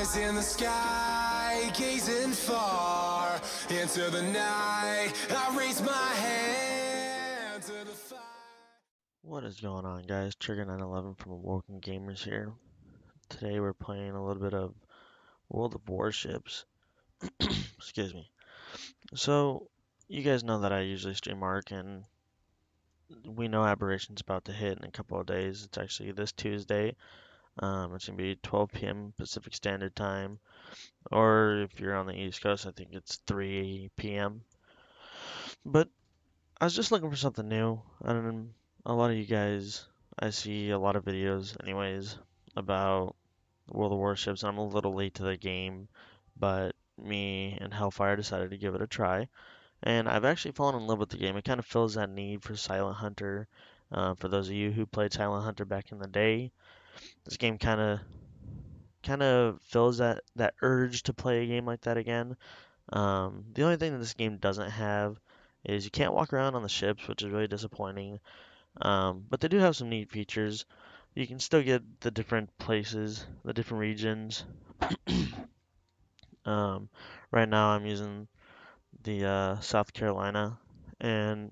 eyes in the sky, gazing far into the night. I raise my hand to the fire. What is going on, guys? Trigger 911 from Awoken Gamers here. Today we're playing a little bit of World of Warships. Excuse me. So, you guys know that I usually stream Ark, and we know Aberration's about to hit in a couple of days. It's actually this Tuesday. It's gonna be 12 p.m. Pacific Standard Time, or if you're on the East Coast, I think it's 3 p.m. But I was just looking for something new. And a lot of you guys, I see a lot of videos, anyways, about World of Warships, and I'm a little late to the game, but me and Hellfire decided to give it a try, and I've actually fallen in love with the game. It kind of fills that need for Silent Hunter. For those of you who played Silent Hunter back in the day, this game kind of fills that urge to play a game like that again. The only thing that this game doesn't have is you can't walk around on the ships, which is really disappointing. But they do have some neat features. You can still get the different places, the different regions. Um, right now I'm using the South Carolina, and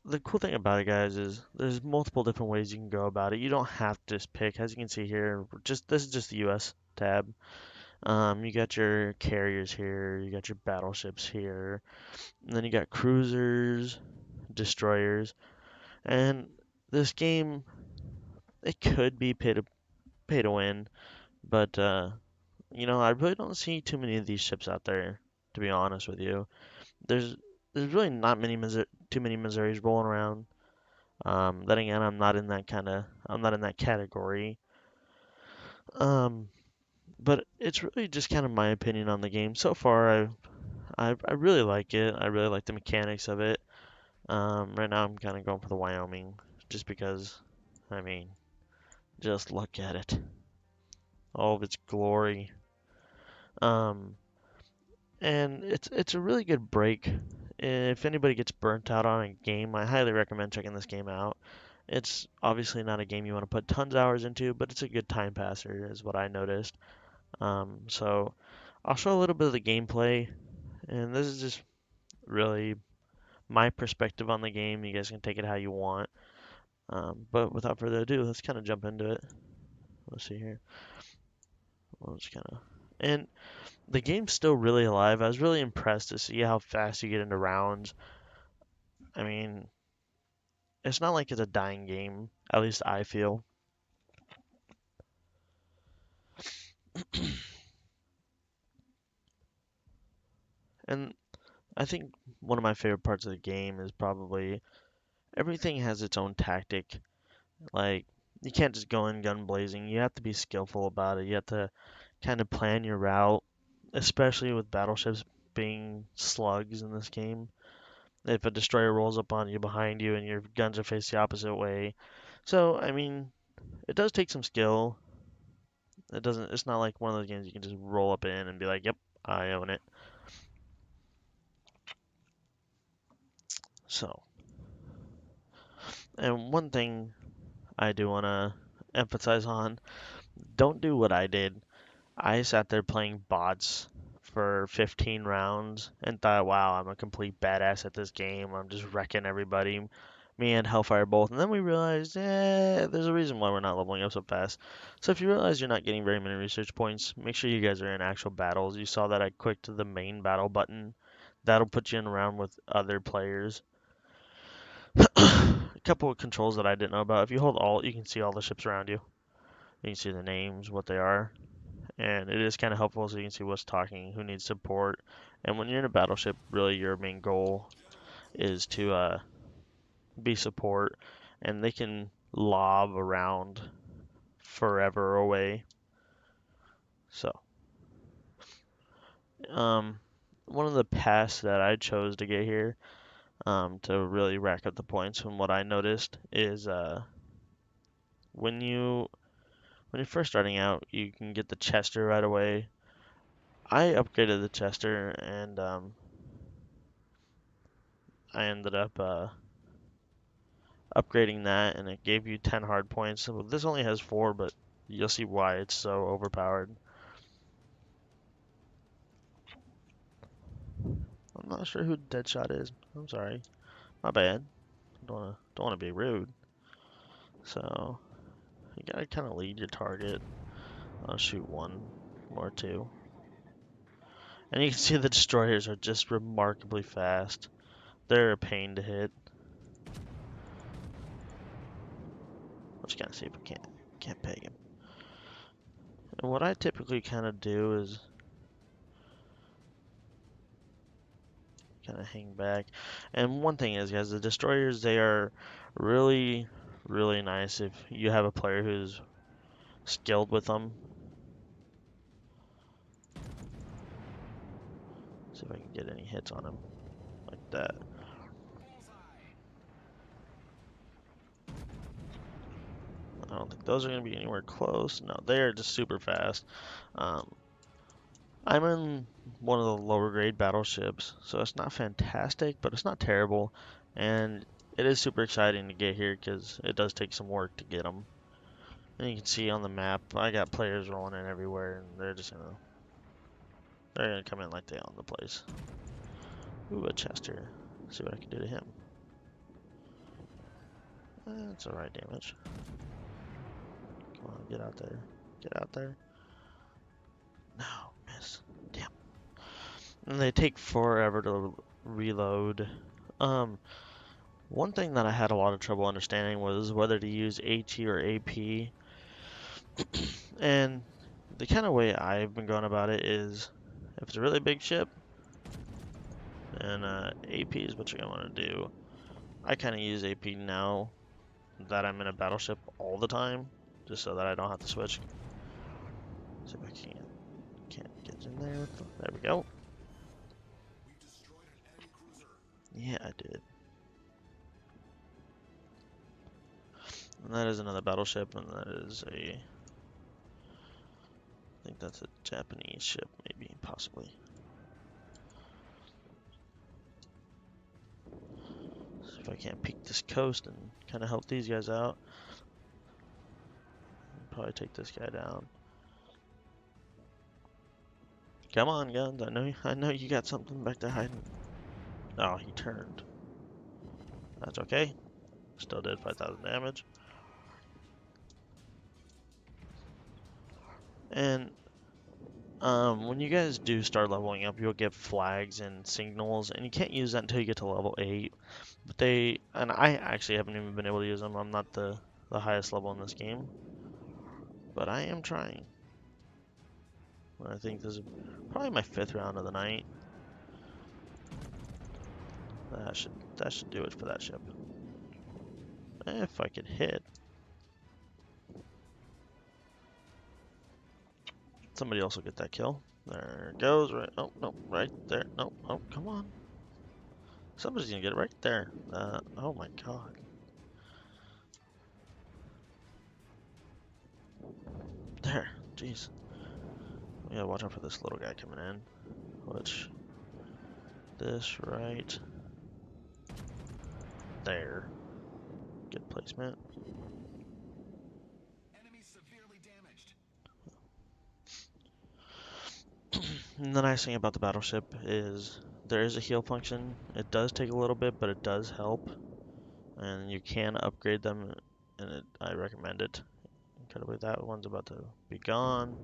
the cool thing about it, guys, is there's multiple different ways you can go about it. You don't have to just pick, as you can see here. Just this is just the U.S. tab. You got your carriers here, you got your battleships here, and then you got cruisers, destroyers, and this game it could be pay to win, but I really don't see too many of these ships out there, to be honest with you. There's there's really not too many Missouris rolling around. Then again, I'm not in that category. Um, but it's really just kind of my opinion on the game. So far, I really like it. I really like the mechanics of it. Right now I'm kind of going for the Wyoming, just because, I mean, just look at it, all of its glory. Um, and it's a really good break. If anybody gets burnt out on a game, I highly recommend checking this game out. It's obviously not a game you want to put tons of hours into, but it's a good time passer, is what I noticed. So I'll show a little bit of the gameplay, and this is just really my perspective on the game. You guys can take it how you want. But without further ado, let's kind of jump into it. Let's see here. We'll just kind of and the game's still really alive. I was really impressed to see how fast you get into rounds. I mean, it's not like it's a dying game. At least I feel. And I think one of my favorite parts of the game is probably everything has its own tactic. Like, you can't just go in gun blazing. You have to be skillful about it. You have to kind of plan your route, especially with battleships being slugs in this game. If a destroyer rolls up on you behind you and your guns are faced the opposite way. So, I mean, it does take some skill. It's not like one of those games you can just roll up in and be like, yep, I own it. So, and one thing I do want to emphasize on, don't do what I did. I sat there playing bots for 15 rounds and thought, wow, I'm a complete badass at this game. I'm just wrecking everybody. Me and Hellfire both. And then we realized, there's a reason why we're not leveling up so fast. So if you realize you're not getting very many research points, make sure you guys are in actual battles. You saw that I clicked the main battle button. That'll put you in a round with other players. A couple of controls that I didn't know about. If you hold Alt, you can see all the ships around you. You can see the names, what they are, and it is kind of helpful so you can see what's talking, who needs support. And when you're in a battleship, really your main goal is to be support, and they can lob around forever away. So, um, one of the paths that I chose to get here, to really rack up the points, from what I noticed, is when you when you're first starting out, you can get the Chester right away. I upgraded the Chester, and I ended up upgrading that, and it gave you 10 hard points. So this only has 4, but you'll see why it's so overpowered. I'm not sure who Deadshot is. I'm sorry. My bad. Don't wanna be rude. So you gotta kind of lead your target. I'll shoot one or two. And you can see the destroyers are just remarkably fast. They're a pain to hit. Let's kind of see if we can't peg him. And what I typically kind of do is kind of hang back. And one thing is, guys, the destroyers, they are really, really nice if you have a player who's skilled with them. See if I can get any hits on him like that. I don't think those are going to be anywhere close. No, they are just super fast. Um, I'm in one of the lower grade battleships, so it's not fantastic, but it's not terrible. And it is super exciting to get here because it does take some work to get them. And you can see on the map, I got players rolling in everywhere, and they're gonna come in like they own the place. Ooh, a chest here. See what I can do to him. That's alright damage. Come on, get out there. Get out there. No, miss. Damn. And they take forever to reload. One thing that I had a lot of trouble understanding was whether to use AT or AP. And the kind of way I've been going about it is if it's a really big ship, then AP is what you're going to want to do. I kind of use AP now that I'm in a battleship all the time, just so that I don't have to switch. See if I can't get in there. There we go. Yeah, I did. And that is another battleship, and that is I think that's a Japanese ship, maybe, possibly. See if I can't peek this coast and kind of help these guys out. Probably take this guy down. Come on, guns! I know you got something back there hiding. Oh, he turned. That's okay. Still did 5,000 damage. And when you guys do start leveling up, you'll get flags and signals, and you can't use that until you get to level 8. But and I actually haven't even been able to use them. I'm not the highest level in this game, but I am trying. I think this is probably my 5th round of the night. That should do it for that ship. If I could hit. Somebody else will get that kill. There it goes. Right. Oh, no. Right there. No. Oh, come on. Somebody's gonna get it right there. Oh my god. There. Jeez. We gotta watch out for this little guy coming in. Which, this right there. Good placement. Enemy severely damaged. And the nice thing about the battleship is there is a heal function. It does take a little bit, but it does help. And you can upgrade them, and I recommend it. Incredibly, that one's about to be gone.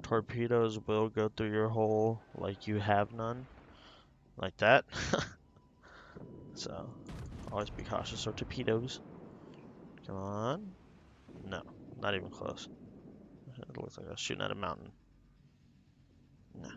Torpedoes will go through your hull like you have none. Like that. So, always be cautious of torpedoes. Come on. No, not even close. It looks like I was shooting at a mountain. No.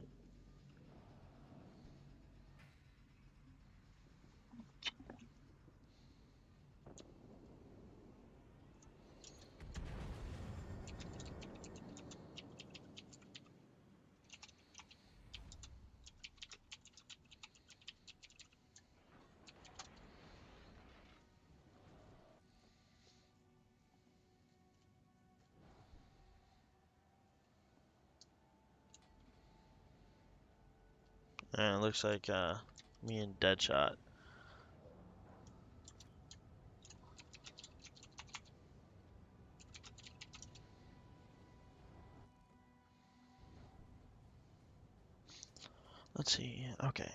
And it looks like me and Deadshot. let's see. Okay.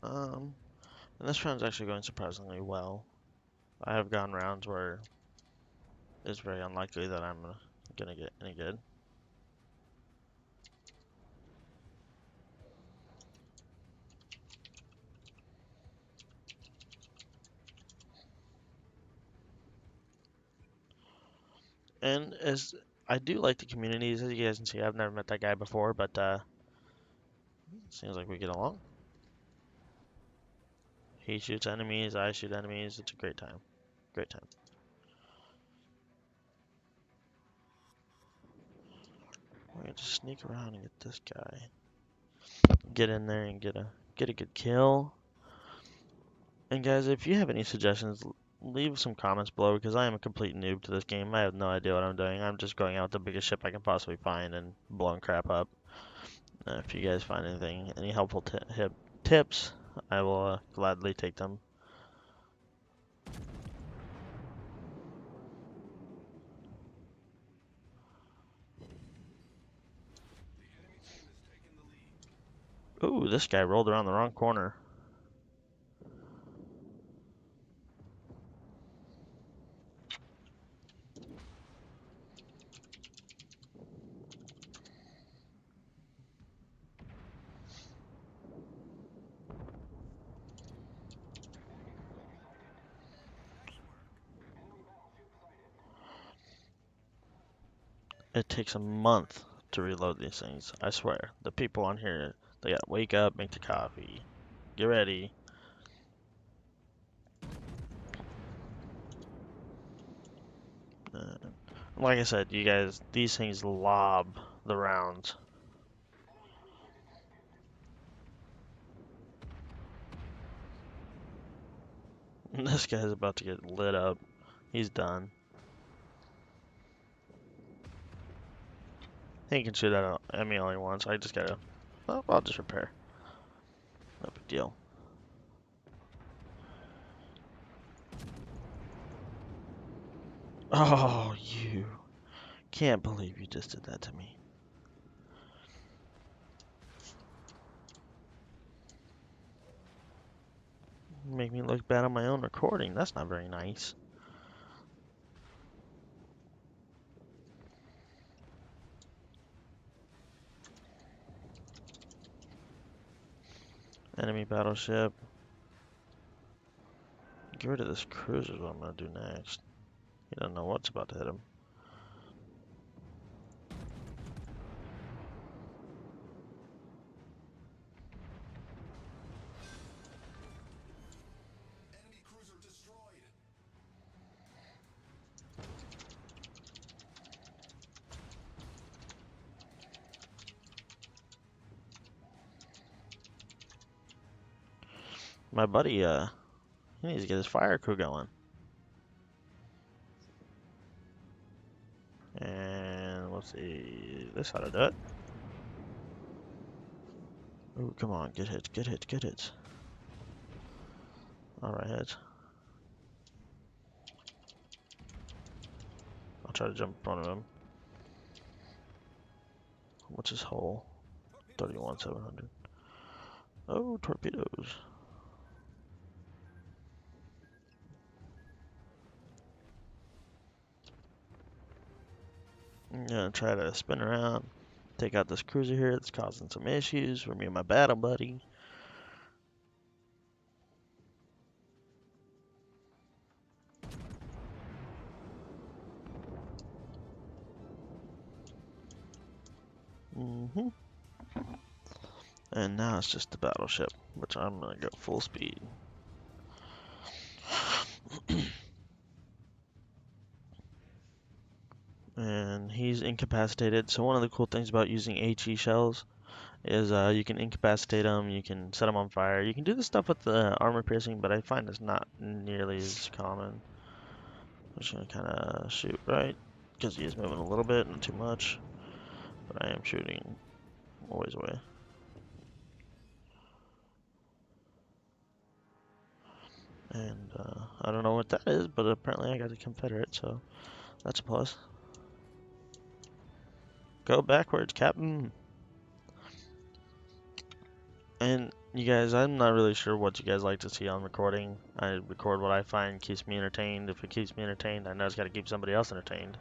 And this round's actually going surprisingly well. I have gone rounds where it's very unlikely that I'm gonna get any good. And as I do like the communities, as you guys can see, I've never met that guy before, but seems like we get along. He shoots enemies, I shoot enemies. It's a great time. Great time. We're gonna just sneak around and get this guy. Get in there and get a good kill. And guys, if you have any suggestions, leave some comments below because I am a complete noob to this game. I have no idea what I'm doing. I'm just going out with the biggest ship I can possibly find and blowing crap up. If you guys find anything, any helpful tips, I will gladly take them. Ooh, this guy rolled around the wrong corner. It takes a month to reload these things. I swear. The people on here, they gotta wake up, make the coffee, get ready. Like I said, you guys, these things lob the rounds. This guy's about to get lit up. He's done. He can shoot at me all he wants. I just gotta. Well, I'll just repair. No big deal. Oh, you can't believe you just did that to me. Make me look bad on my own recording. That's not very nice. Enemy battleship. Get rid of this cruiser is what I'm gonna do next. He doesn't know what's about to hit him. Enemy cruiser destroyed. My buddy, he needs to get his fire crew going. And let's see, this how to do it. Ooh, come on, get hits, get hits, get hits. Alright, hits. I'll try to jump in front of him. What's his hull? 31,700. Oh, torpedoes. I'm gonna try to spin around, take out this cruiser here that's causing some issues for me and my battle buddy. And now it's just the battleship, which I'm gonna go full speed. And he's incapacitated. So one of the cool things about using HE shells is you can incapacitate them, you can set them on fire. You can do this stuff with the armor piercing, but I find it's not nearly as common. I'm just gonna kind of shoot right, because he is moving a little bit, not too much, but I am shooting a ways away. And I don't know what that is, but apparently I got a Confederate, so that's a plus. Go backwards, Captain. And you guys, I'm not really sure what you guys like to see on recording. I record what I find keeps me entertained. If it keeps me entertained, I know it's got to keep somebody else entertained.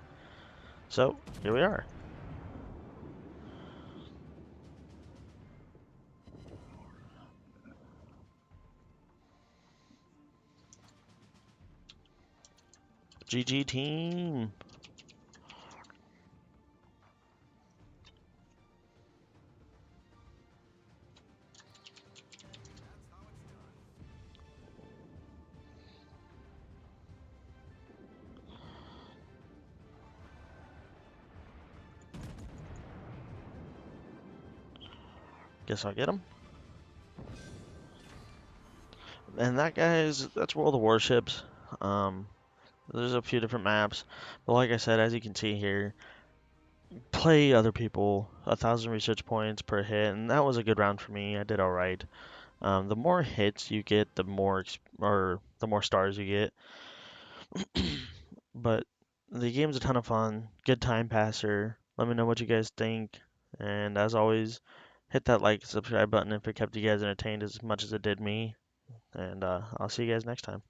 So, here we are. GG team. Guess I'll get him. And that, guys, that's World of Warships. Um, there's a few different maps, but like I said, as you can see here, play other people, 1,000 research points per hit, and that was a good round for me. I did all right. The more hits you get, the more stars you get. But the game's a ton of fun. Good time passer. Let me know what you guys think. And as always, hit that like, subscribe button if it kept you guys entertained as much as it did me. And I'll see you guys next time.